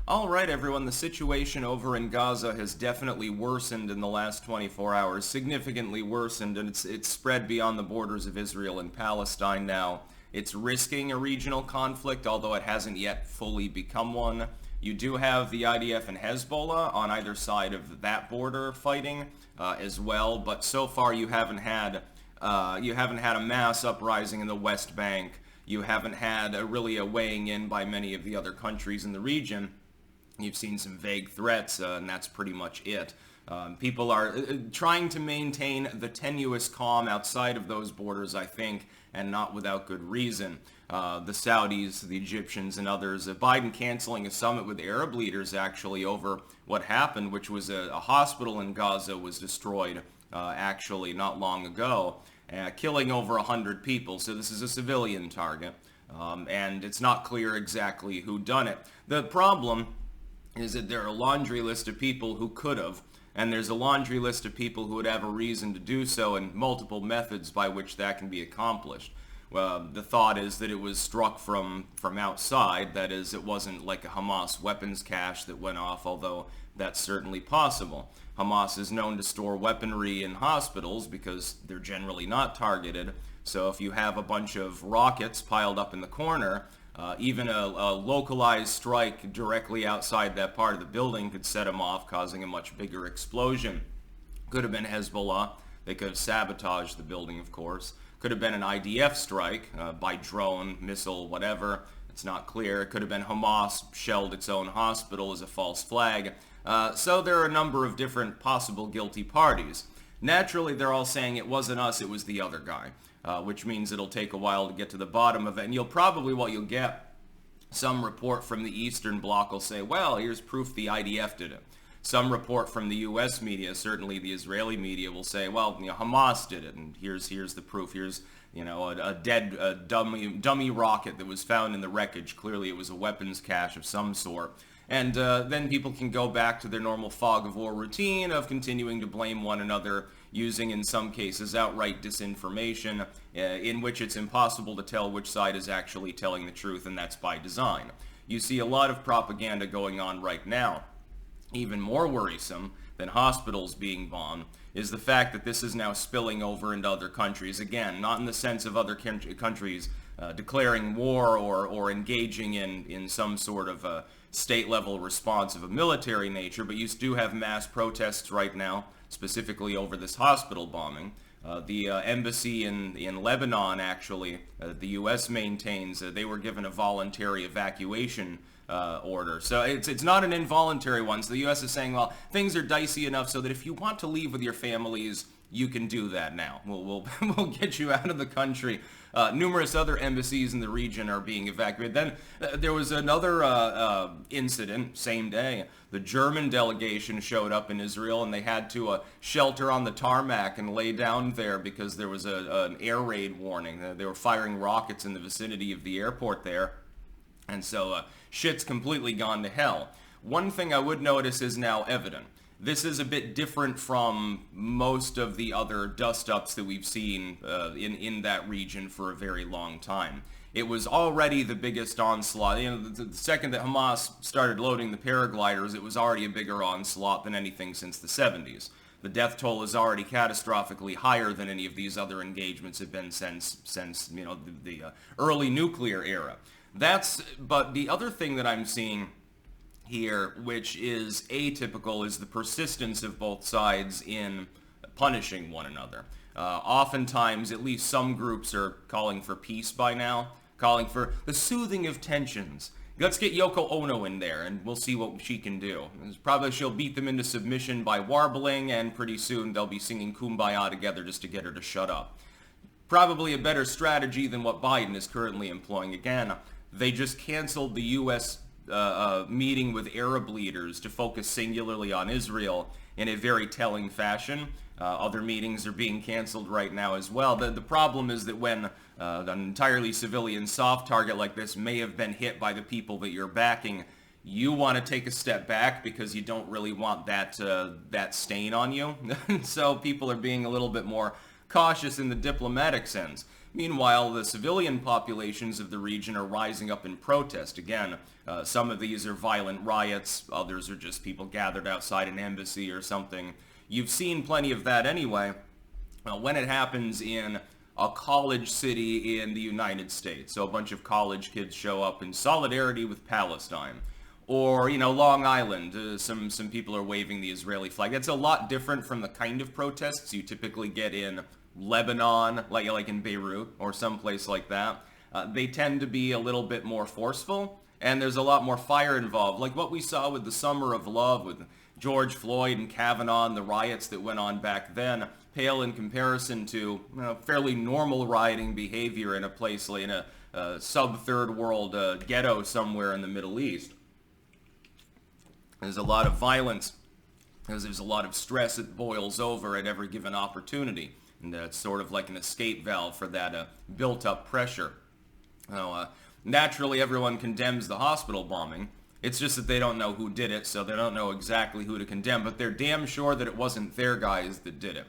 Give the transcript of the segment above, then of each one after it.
All right, everyone, the situation over in Gaza has definitely worsened in the last 24 hours, significantly worsened, and it's spread beyond the borders of Israel and Palestine now. It's risking a regional conflict, although it hasn't yet fully become one. You do have the IDF and Hezbollah on either side of that border fighting as well, but so far you haven't had a mass uprising in the West Bank. You haven't had really a weighing in by many of the other countries in the region. You've seen some vague threats, and that's pretty much it. People are trying to maintain the tenuous calm outside of those borders, I think, and not without good reason. The Saudis, the Egyptians, and others. Biden canceling a summit with Arab leaders, actually, over what happened, which was a hospital in Gaza was destroyed, actually, not long ago, killing over 100 people. So this is a civilian target, and it's not clear exactly who done it. The problem is that there are a laundry list of people who could have, and there's a laundry list of people who would have a reason to do so, and multiple methods by which that can be accomplished. The thought is that it was struck from outside, that is, it wasn't like a Hamas weapons cache that went off, although that's certainly possible. Hamas is known to store weaponry in hospitals because they're generally not targeted, so if you have a bunch of rockets piled up in the corner, even a localized strike directly outside that part of the building could set them off, causing a much bigger explosion. Could have been Hezbollah. They could have sabotaged the building, of course. Could have been an IDF strike by drone, missile, whatever. It's not clear. It could have been Hamas shelled its own hospital as a false flag. So there are a number of different possible guilty parties. Naturally, they're all saying it wasn't us, it was the other guy. Which means it'll take a while to get to the bottom of it. And what you'll get, some report from the Eastern Bloc will say, well, here's proof the IDF did it. Some report from the U.S. media, certainly the Israeli media, will say, well, Hamas did it, and here's the proof. Here's, a dummy rocket that was found in the wreckage. Clearly it was a weapons cache of some sort. And then people can go back to their normal fog of war routine of continuing to blame one another, using in some cases outright disinformation, in which it's impossible to tell which side is actually telling the truth, and that's by design. You see a lot of propaganda going on right now. Even more worrisome than hospitals being bombed is the fact that this is now spilling over into other countries. Again, not in the sense of other countries declaring war or engaging in some sort of state-level response of a military nature, but you do have mass protests right now, specifically over this hospital bombing. The embassy in Lebanon, actually, the U.S. maintains they were given a voluntary evacuation order. So it's not an involuntary one. So the U.S. is saying, well, things are dicey enough so that if you want to leave with your families, you can do that now. We'll get you out of the country. Numerous other embassies in the region are being evacuated. Then there was another incident, same day. The German delegation showed up in Israel, and they had to shelter on the tarmac and lay down there because there was an air raid warning. They were firing rockets in the vicinity of the airport there. And so shit's completely gone to hell. One thing I would notice is now evident. This is a bit different from most of the other dust-ups that we've seen in that region for a very long time. It was already the biggest onslaught. The second that Hamas started loading the paragliders, it was already a bigger onslaught than anything since the 70s. The death toll is already catastrophically higher than any of these other engagements have been since the early nuclear era. But the other thing that I'm seeing here, which is atypical, is the persistence of both sides in punishing one another. Oftentimes, at least some groups are calling for peace by now, calling for the soothing of tensions. Let's get Yoko Ono in there, and we'll see what she can do. Probably she'll beat them into submission by warbling, and pretty soon they'll be singing Kumbaya together just to get her to shut up. Probably a better strategy than what Biden is currently employing. Again, they just canceled the U.S. Meeting with Arab leaders to focus singularly on Israel in a very telling fashion. Other meetings are being canceled right now as well. The problem is that when an entirely civilian soft target like this may have been hit by the people that you're backing, you want to take a step back because you don't really want that stain on you. So people are being a little bit more cautious in the diplomatic sense. Meanwhile, the civilian populations of the region are rising up in protest. Again, some of these are violent riots, others are just people gathered outside an embassy or something. You've seen plenty of that anyway. When it happens in a college city in the United States, so a bunch of college kids show up in solidarity with Palestine, or, Long Island, some people are waving the Israeli flag. That's a lot different from the kind of protests you typically get in Lebanon, like in Beirut, or someplace like that. They tend to be a little bit more forceful, and there's a lot more fire involved, like what we saw with the Summer of Love, with George Floyd and Kavanaugh and the riots that went on back then, pale in comparison to fairly normal rioting behavior in a place like in a sub-third world ghetto somewhere in the Middle East. There's a lot of violence, because there's a lot of stress that boils over at every given opportunity. And it's sort of like an escape valve for that built-up pressure. Naturally, everyone condemns the hospital bombing. It's just that they don't know who did it, so they don't know exactly who to condemn. But they're damn sure that it wasn't their guys that did it.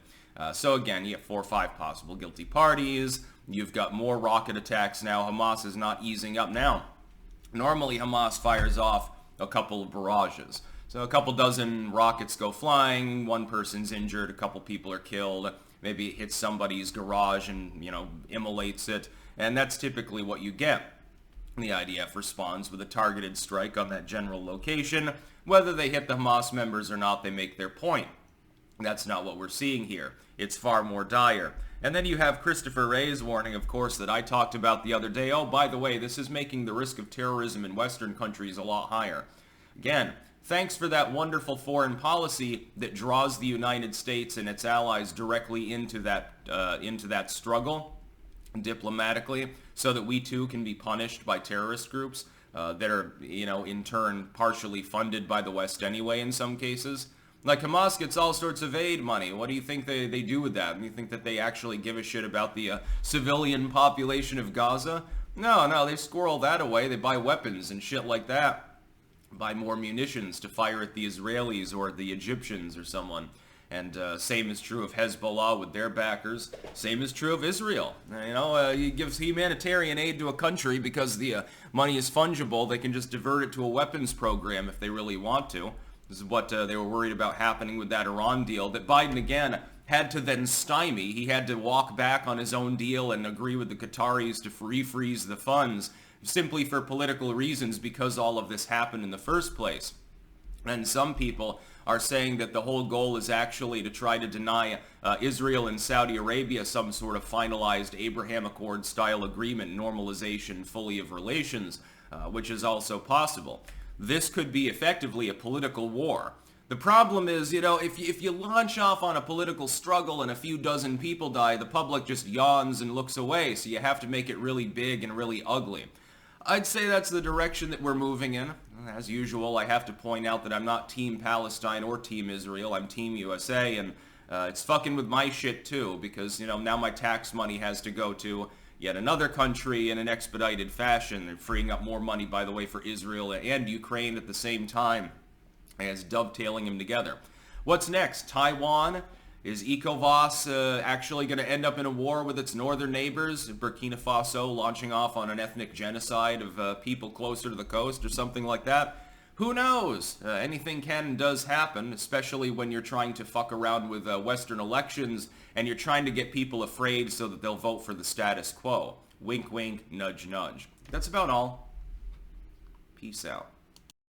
So again, you have 4 or 5 possible guilty parties. You've got more rocket attacks now. Hamas is not easing up now. Normally, Hamas fires off a couple of barrages. So a couple dozen rockets go flying, one person's injured, a couple people are killed, maybe it hits somebody's garage and, immolates it, and that's typically what you get. The IDF responds with a targeted strike on that general location. Whether they hit the Hamas members or not, they make their point. That's not what we're seeing here. It's far more dire. And then you have Christopher Wray's warning, of course, that I talked about the other day. Oh, by the way, this is making the risk of terrorism in Western countries a lot higher. Again, thanks for that wonderful foreign policy that draws the United States and its allies directly into that struggle diplomatically, so that we too can be punished by terrorist groups that are, in turn partially funded by the West anyway in some cases. Like Hamas gets all sorts of aid money. What do you think they do with that? Do you think that they actually give a shit about the civilian population of Gaza? No, they squirrel that away. They buy weapons and shit like that. Buy more munitions to fire at the Israelis or the Egyptians or someone. And same is true of Hezbollah with their backers. Same is true of Israel. He gives humanitarian aid to a country because the money is fungible. They can just divert it to a weapons program if they really want to. This is what they were worried about happening with that Iran deal that Biden, again, had to then stymie. He had to walk back on his own deal and agree with the Qataris to refreeze the funds simply for political reasons, because all of this happened in the first place. And some people are saying that the whole goal is actually to try to deny Israel and Saudi Arabia some sort of finalized Abraham Accord-style agreement, normalization fully of relations, which is also possible. This could be effectively a political war. The problem is, if you launch off on a political struggle and a few dozen people die, the public just yawns and looks away, so you have to make it really big and really ugly. I'd say that's the direction that we're moving in. As usual, I have to point out that I'm not Team Palestine or Team Israel. I'm Team USA, and it's fucking with my shit too, because, now my tax money has to go to yet another country in an expedited fashion. They're freeing up more money, by the way, for Israel and Ukraine at the same time, as dovetailing them together. What's next? Taiwan? Is ECOWAS actually going to end up in a war with its northern neighbors? Burkina Faso launching off on an ethnic genocide of people closer to the coast or something like that? Who knows? Anything can and does happen, especially when you're trying to fuck around with Western elections and you're trying to get people afraid so that they'll vote for the status quo. Wink, wink, nudge, nudge. That's about all. Peace out.